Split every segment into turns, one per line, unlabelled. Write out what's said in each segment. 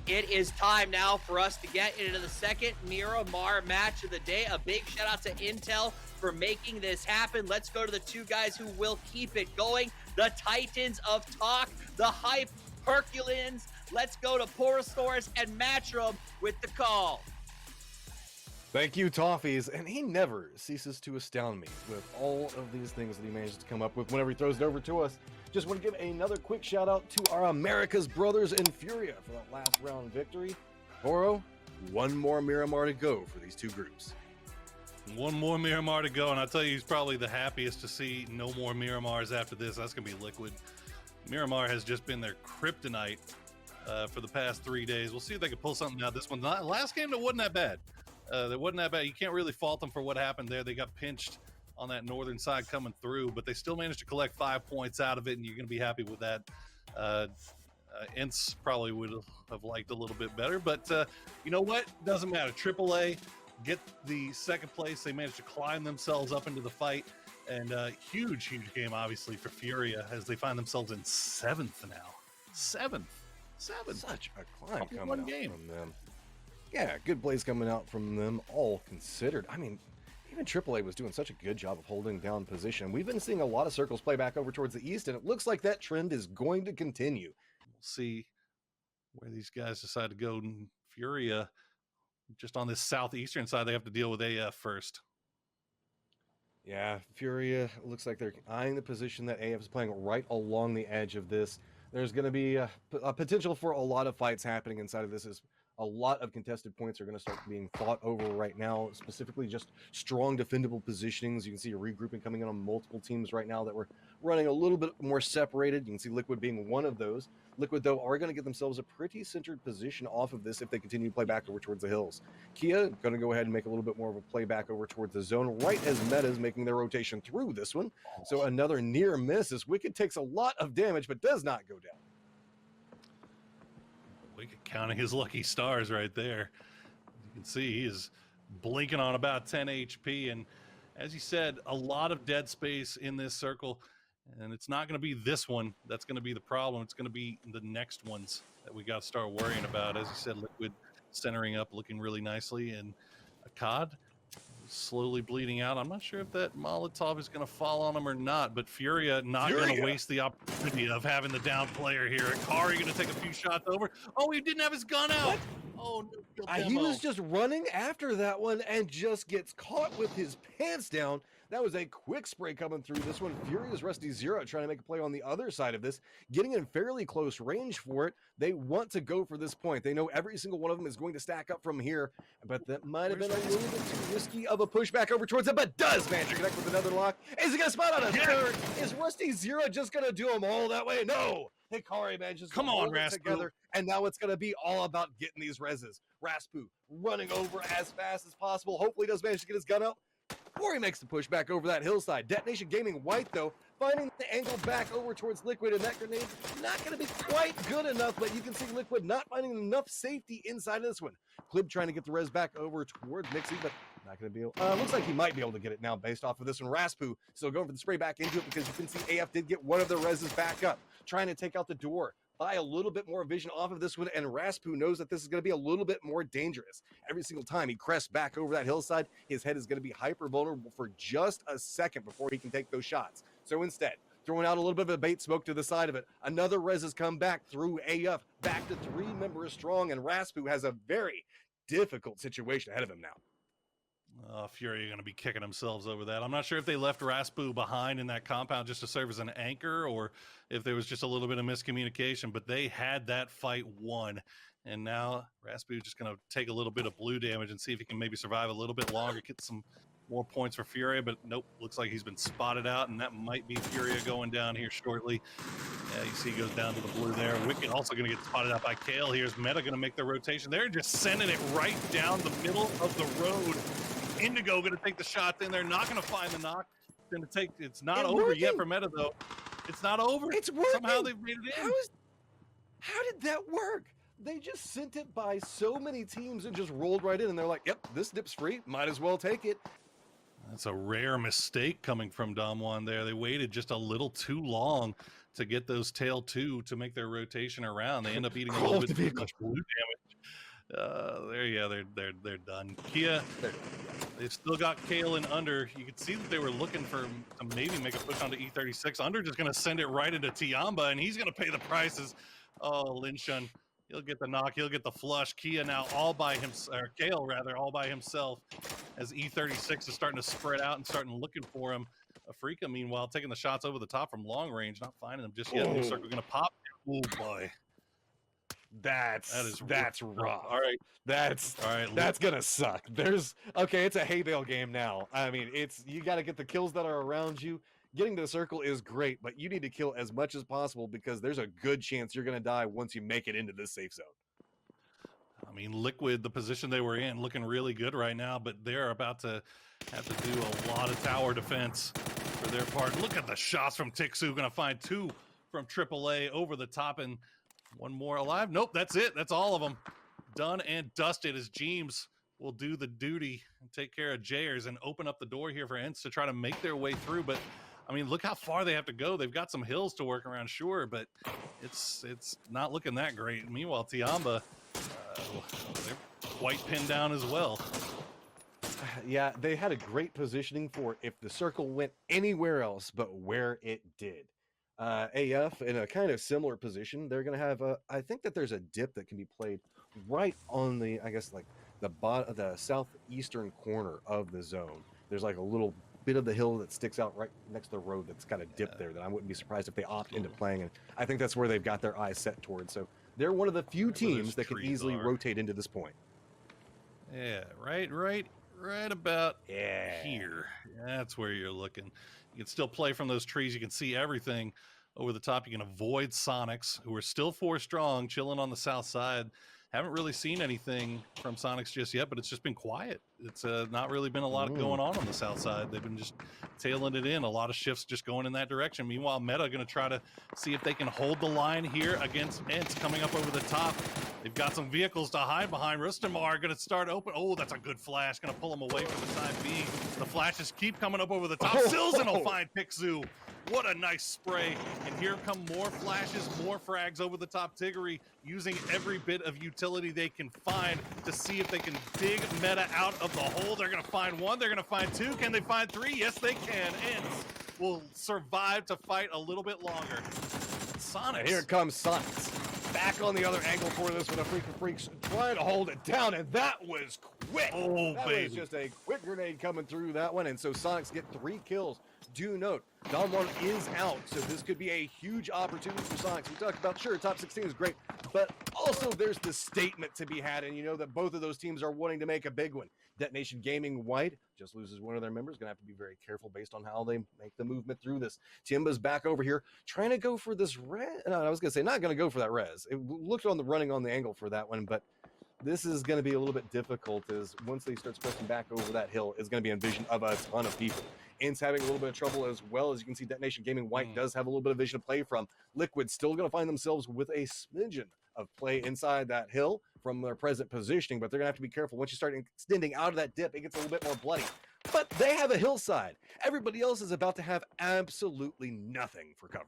It is time now for us to get into the second Miramar match of the day. A big shout out to Intel for making this happen. Let's go to the two guys who will keep it going. The Titans of Talk, the Hype Herculeans. Let's go to Porosaurus and Matchroom with the call.
Thank you, Toffees. And he never ceases to astound me with all of these things that he manages to come up with whenever he throws it over to us. Just want to give another quick shout out to our America's brothers in Furia for that last round victory. Poro, one more Miramar to go for these two groups.
One more Miramar to go, and I'll tell you, he's probably the happiest to see no more Miramars after this. That's going to be Liquid. Miramar has just been their kryptonite for the past 3 days. We'll see if they can pull something out this one. Last game, that wasn't that bad. That wasn't that bad. You can't really fault them for what happened there. They got pinched on that northern side coming through, but they still managed to collect 5 points out of it, and you're going to be happy with that. Ince probably would have liked a little bit better, but you know what? Doesn't matter. AAA get the second place. They managed to climb themselves up into the fight, and huge game, obviously, for Furia as they find themselves in 7th now. Seventh.
Such a climb coming
one
out
game
from them. Yeah, good plays coming out from them, all considered. I mean, even AAA was doing such a good job of holding down position. We've been seeing a lot of circles play back over towards the east, and it looks like that trend is going to continue.
We'll see where these guys decide to go. Furia, just on this southeastern side, they have to deal with AF first.
Yeah, Furia looks like they're eyeing the position that AF is playing right along the edge of this. There's going to be a potential for a lot of fights happening inside of this. A lot of contested points are going to start being fought over right now, specifically just strong defendable positionings. You can see a regrouping coming in on multiple teams right now that were running a little bit more separated. You can see Liquid being one of those. Liquid, though, are going to get themselves a pretty centered position off of this if they continue to play back over towards the hills. Kia going to go ahead and make a little bit more of a play back over towards the zone, right as Meta is making their rotation through this one. So another near miss as Wicked takes a lot of damage but does not go down.
Wicked counting his lucky stars right there. You can see he is blinking on about 10 HP. And as you said, a lot of dead space in this circle. And it's not going to be this one that's going to be the problem. It's going to be the next ones that we got to start worrying about. As you said, Liquid centering up, looking really nicely. And Akkad slowly bleeding out. I'm not sure if that Molotov is going to fall on him or not, but Furia not going to waste the opportunity of having the down player here. Akari going to take a few shots over. Oh, he didn't have his gun out. What? Oh, no,
he was just running after that one and just gets caught with his pants down. That was a quick spray coming through this one. Furious Rusty Zero trying to make a play on the other side of this, getting in fairly close range for it. They want to go for this point. They know every single one of them is going to stack up from here, but that might have been a little bit too risky of a pushback over towards it, but does manage to connect with another lock. Is he going to spot on a third? Is Rusty Zero just going to do them all that way? No! Hikari manages to hold it together, and now it's going to be all about getting these reses. Raspu running over as fast as possible. Hopefully does manage to get his gun out before he makes the push back over that hillside. Detonation Gaming White, though, finding the angle back over towards Liquid, and that grenade not going to be quite good enough, but you can see Liquid not finding enough safety inside of this one. Clib trying to get the res back over towards Nixie, but not going to be able. Looks like he might be able to get it now based off of this one. Raspu still going for the spray back into it because you can see AF did get one of the reses back up, trying to take out the door. Buy a little bit more vision off of this one, and Raspu knows that this is going to be a little bit more dangerous. Every single time he crests back over that hillside, his head is going to be hyper vulnerable for just a second before he can take those shots. So instead, throwing out a little bit of a bait smoke to the side of it, another res has come back through AF, back to 3 members strong, and Raspu has a very difficult situation ahead of him now.
Fury are going to be kicking themselves over that. I'm not sure if they left Raspu behind in that compound just to serve as an anchor or if there was just a little bit of miscommunication, but they had that fight won. And now Raspu is just going to take a little bit of blue damage and see if he can maybe survive a little bit longer, get some more points for Furia, but nope, looks like he's been spotted out, and that might be Furia going down here shortly. Yeah, you see he goes down to the blue there. Wicked also going to get spotted out by Kale. Here's Meta going to make their rotation. They're just sending it right down the middle of the road. Indigo going to take the shot in. They're not going to find the knock. It's not over yet for Meta, though. It's not over.
It's working.
Somehow they've made it in.
How did that work? They just sent it by so many teams and just rolled right in, and they're like, yep, this dip's free. Might as well take it.
That's a rare mistake coming from Dom1 there. They waited just a little too long to get those tail 2 to make their rotation around. They end up eating a little bit too much blue damage. They're done. Kia, they've still got Kale and Under. You could see that they were looking for to maybe make a push onto E36. Under just going to send it right into Tiamba, and he's going to pay the prices. Oh, Linshun, he'll get the knock, he'll get the flush. Kia now all by himself, or Kale rather, all by himself, as E36 is starting to spread out and starting looking for him. Afrika, meanwhile, taking the shots over the top from long range, not finding them just yet. New circle going to pop. Oh boy.
That's rough.
All right.
That's gonna suck. Okay, it's a hay bale game now. I mean, you got to get the kills that are around you. Getting to the circle is great, but you need to kill as much as possible because there's a good chance you're gonna die once you make it into this safe zone.
I mean, Liquid, the position they were in, looking really good right now, but they're about to have to do a lot of tower defense for their part. Look at the shots from Tixu. Gonna find 2 from AAA over the top, and 1 more alive. Nope, that's it. That's all of them. Done and dusted as Jeems will do the duty and take care of Jayers and open up the door here for Ents to try to make their way through. But, I mean, look how far they have to go. They've got some hills to work around, sure, but it's not looking that great. Meanwhile, Tiamba, they're quite pinned down as well.
Yeah, they had a great positioning for if the circle went anywhere else but where it did. AF in a kind of similar position. They're going to have I think that there's a dip that can be played right on the, I guess, like the southeastern corner of the zone. There's like a little bit of the hill that sticks out right next to the road that's got a dip there that I wouldn't be surprised if they opt into playing. And I think that's where they've got their eyes set towards. So they're one of the few teams that can easily rotate into this point.
Yeah, right about here. That's where you're looking. You can still play from those trees. You can see everything over the top. You can avoid Sonics, who are still 4 strong, chilling on the south side. Haven't really seen anything from Sonics just yet, but it's just been quiet. It's not really been a lot going on the south side. They've been just tailing it in. A lot of shifts just going in that direction. Meanwhile, Meta going to try to see if they can hold the line here against Ents coming up over the top. They've got some vehicles to hide behind. Rustamar going to start open. Oh, that's a good flash. Going to pull him away for the time being. The flashes keep coming up over the top. Silzen will find Pixu. What a nice spray. And here come more flashes, more frags over the top. Tiggery using every bit of utility they can find to see if they can dig Meta out of the hole. They're going to find 1. They're going to find 2. Can they find 3? Yes, they can. Ents will survive to fight a little bit longer. Sonics.
And here comes Sonics. Back on the other angle for this with a Freaks trying to hold it down, and that was quick.
Oh,
that was just a quick grenade coming through that one, and so Sonics get 3 kills. Do note, Dom1 is out, so this could be a huge opportunity for Sonics. We talked about, sure, top 16 is great, but also there's the statement to be had, and you know that both of those teams are wanting to make a big one. Detonation Gaming White just loses one of their members. Going to have to be very careful based on how they make the movement through this. Timba's back over here trying to go for this res. No, I was going to say not going to go for that res. It looked on the running on the angle for that one, but this is going to be a little bit difficult as once they start pressing back over that hill, it's going to be in vision of a ton of people. Ents having a little bit of trouble as well. As you can see, Detonation Gaming White does have a little bit of vision to play from. Liquid still going to find themselves with a smidgen of play inside that hill from their present positioning, but they're going to have to be careful. Once you start extending out of that dip, it gets a little bit more bloody. But they have a hillside. Everybody else is about to have absolutely nothing for cover.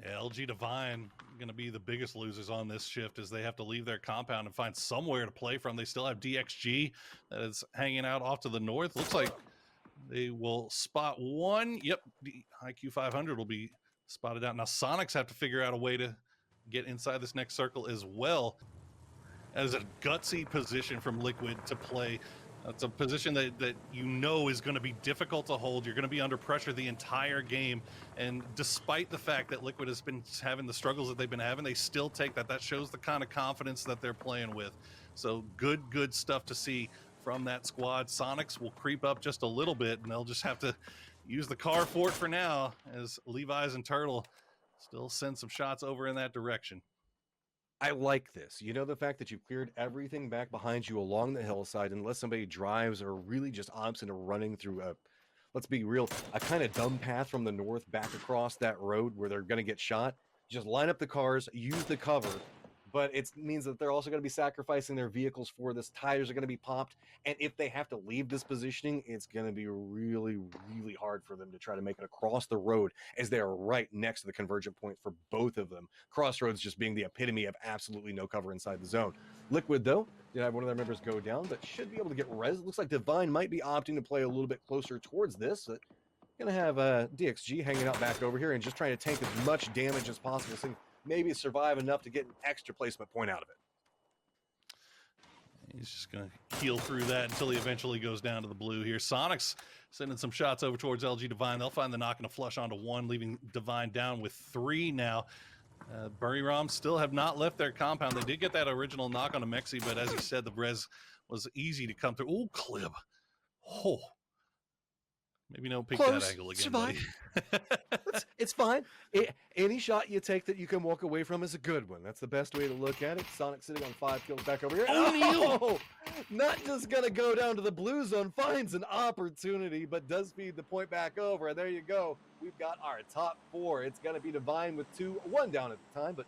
Yeah, LG Divine going to be the biggest losers on this shift as they have to leave their compound and find somewhere to play from. They still have DXG that is hanging out off to the north. Looks like they will spot 1. Yep, the IQ 500 will be spotted out. Now Sonics have to figure out a way to get inside this next circle as well. As a gutsy position from Liquid to play. It's a position that you know is going to be difficult to hold. You're going to be under pressure the entire game. And despite the fact that Liquid has been having the struggles that they've been having, they still take that. That shows the kind of confidence that they're playing with. So good stuff to see from that squad. Sonics will creep up just a little bit, and they'll just have to use the car fort for now as Levi's and Turtle still send some shots over in that direction.
I like this. You know, the fact that you've cleared everything back behind you along the hillside, unless somebody drives or really just opts into running through a, let's be real, a kind of dumb path from the north back across that road where they're going to get shot. Just line up the cars, use the cover, but it means that they're also going to be sacrificing their vehicles for this. Tires are going to be popped, and if they have to leave this positioning, it's going to be really, really hard for them to try to make it across the road, as they are right next to the convergent point for both of them. Crossroads just being the epitome of absolutely no cover inside the zone. Liquid, though, did have one of their members go down, but should be able to get res. It looks like Divine might be opting to play a little bit closer towards this. Gonna have DXG hanging out back over here and just trying to tank as much damage as possible, so maybe survive enough to get an extra placement point out of it.
He's just going to heal through that until he eventually goes down to the blue here. Sonic's sending some shots over towards LG Divine. They'll find the knock and a flush onto one, leaving Divine down with 3 now. Buriram still have not left their compound. They did get that original knock on a Mexi, but as you said, the res was easy to come through. Oh, Clib. Oh. Maybe don't pick that angle again, buddy.
It's fine. Any shot you take that you can walk away from is a good one. That's the best way to look at it. Sonic sitting on 5 kills back over here. Oh, not just going to go down to the blue zone. Finds an opportunity, but does feed the point back over. And there you go. We've got our top 4. It's going to be Divine with 2, 1 down at the time, but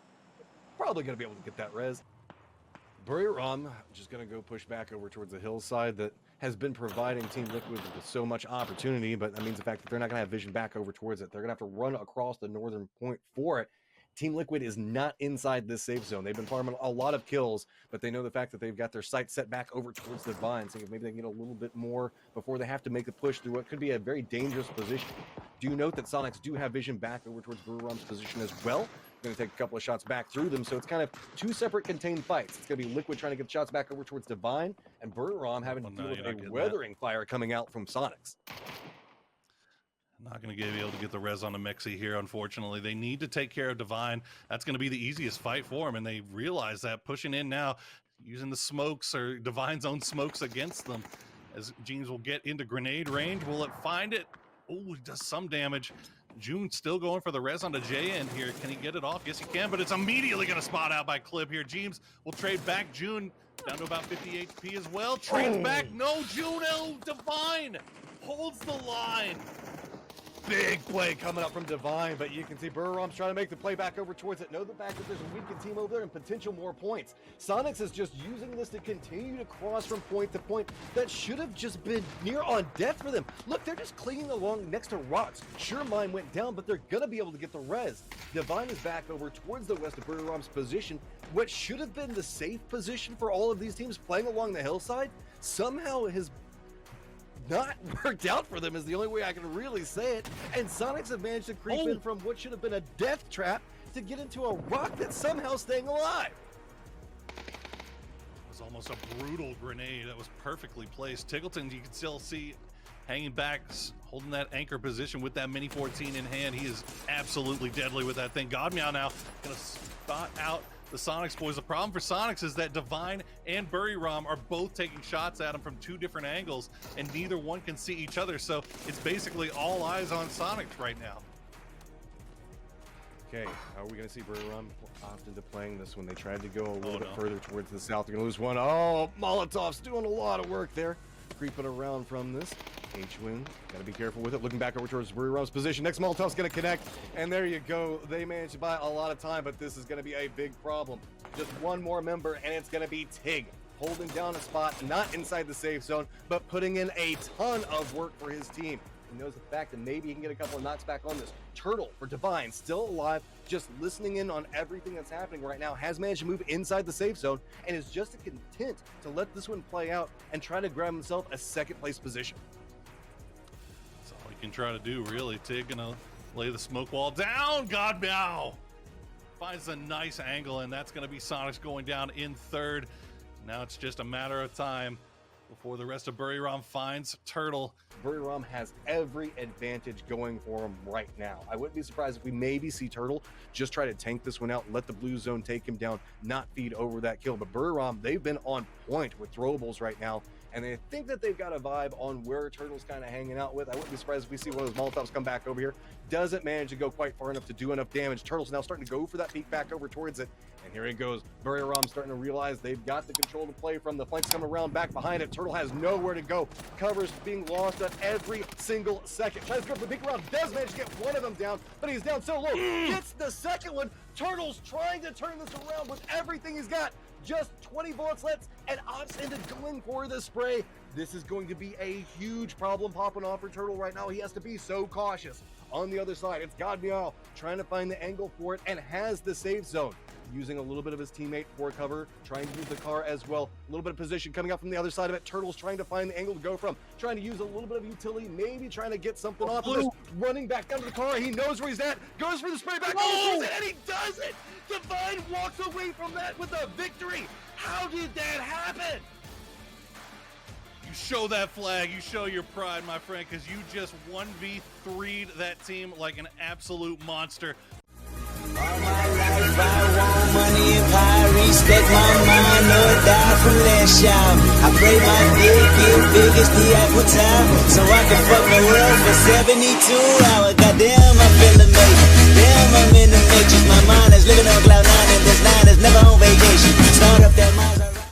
probably going to be able to get that res. Buriram just going to go push back over towards the hillside that has been providing Team Liquid with so much opportunity, but that means the fact that they're not going to have vision back over towards it. They're going to have to run across the northern point for it. Team Liquid is not inside this safe zone. They've been farming a lot of kills, but they know the fact that they've got their sights set back over towards the vine, so maybe they can get a little bit more before they have to make the push through what could be a very dangerous position. Do note that Sonics do have vision back over towards Buriram's position as well. Going to take a couple of shots back through them, so it's kind of 2 separate contained fights. It's going to be Liquid trying to get shots back over towards Divine, and Buriram having to deal with a weathering fire coming out from Sonics.
Not going to be able to get the res on the Mexi here, unfortunately. They need to take care of Divine. That's going to be the easiest fight for him, and they realize that, pushing in now, using the smokes or Divine's own smokes against them. As Jeans will get into grenade range, will it find it? Oh, he does some damage. June still going for the res on the J end here. Can he get it off? Yes, he can, but it's immediately going to spot out by Clip here. James will trade back June down to about 50 HP as well. Trades back. No, June. Oh, Divine holds the line.
Big play coming up from Divine, but you can see Buriram's trying to make the play back over towards it. Know the fact that there's a weakened team over there and potential more points. Sonics is just using this to continue to cross from point to point that should have just been near on death for them. Look, they're just clinging along next to rocks. Sure, mine went down, but they're going to be able to get the res. Divine is back over towards the west of Buriram's position. What should have been the safe position for all of these teams playing along the hillside somehow has not worked out for them, is the only way I can really say it. And Sonics have managed to creep in from what should have been a death trap to get into a rock that's somehow staying alive.
It was almost a brutal grenade that was perfectly placed. Tiggleton, you can still see hanging back, holding that anchor position with that Mini 14 in hand. He is absolutely deadly with that thing. Godmeow now gonna spot out the Sonics boys. The problem for Sonics is that Divine and Buriram are both taking shots at him from 2 different angles, and neither one can see each other, so it's basically all eyes on Sonics right now.
Okay, are we going to see Buriram opt into playing this when they tried to go a little bit further towards the south? They're going to lose one. Oh, Molotov's doing a lot of work there. Creeping around from this. H-Win, got to be careful with it. Looking back over towards Buriram's position. Next Molotov's going to connect, and there you go. They managed to buy a lot of time, but this is going to be a big problem. Just one more member, and it's going to be Tig, holding down a spot, not inside the safe zone, but putting in a ton of work for his team. He knows the fact that maybe he can get a couple of knocks back on this. Turtle for Divine, still alive, just listening in on everything that's happening right now, has managed to move inside the safe zone, and is just content to let this one play out and try to grab himself a second place position.
That's all he can try to do, really. Tig gonna lay the smoke wall down. Godmeow finds a nice angle, and that's gonna be Sonics going down in 3rd. Now it's just a matter of time before the rest of Buriram finds Turtle.
Buriram has every advantage going for him right now. I wouldn't be surprised if we maybe see Turtle just try to tank this one out, let the blue zone take him down, not feed over that kill. But Buriram, they've been on point with throwables right now, and they think that they've got a vibe on where Turtle's kind of hanging out with. I wouldn't be surprised if we see one of those Molotovs come back over here. Doesn't manage to go quite far enough to do enough damage. Turtle's now starting to go for that peek back over towards it, and here he goes. Buriram's starting to realize they've got the control to play from. The flanks coming around back behind it. Turtle has nowhere to go. Covers being lost at every single second. Tries to go for the peek around, does manage to get one of them down, but he's down so low. Gets the second one. Turtle's trying to turn this around with everything he's got. Just 20 bullets left and opts into going for the spray. This is going to be a huge problem popping off for Turtle right now. He has to be so cautious. On the other side, it's Godmeow trying to find the angle for it and has the safe zone. Using a little bit of his teammate for cover, trying to use the car as well. A little bit of position coming up from the other side of it. Turtle's trying to find the angle to go from. Trying to use a little bit of utility, maybe trying to get something off of this. Running back down to the car. He knows where he's at. Goes for the spray back. And he does it! Divine walks away from that with a victory. How did that happen?
You show that flag, you show your pride, my friend, because you just 1v3'd that team like an absolute monster.
All my life I want money and power, respect my mind, no die from last shot. I pray my dick get big as the Apple Tower, so I can fuck the world for 72 hours. Goddamn, I feel amazing. Damn, I'm in the matrix. My mind is living on cloud nine, and this line is never on vacation. Start up that mind.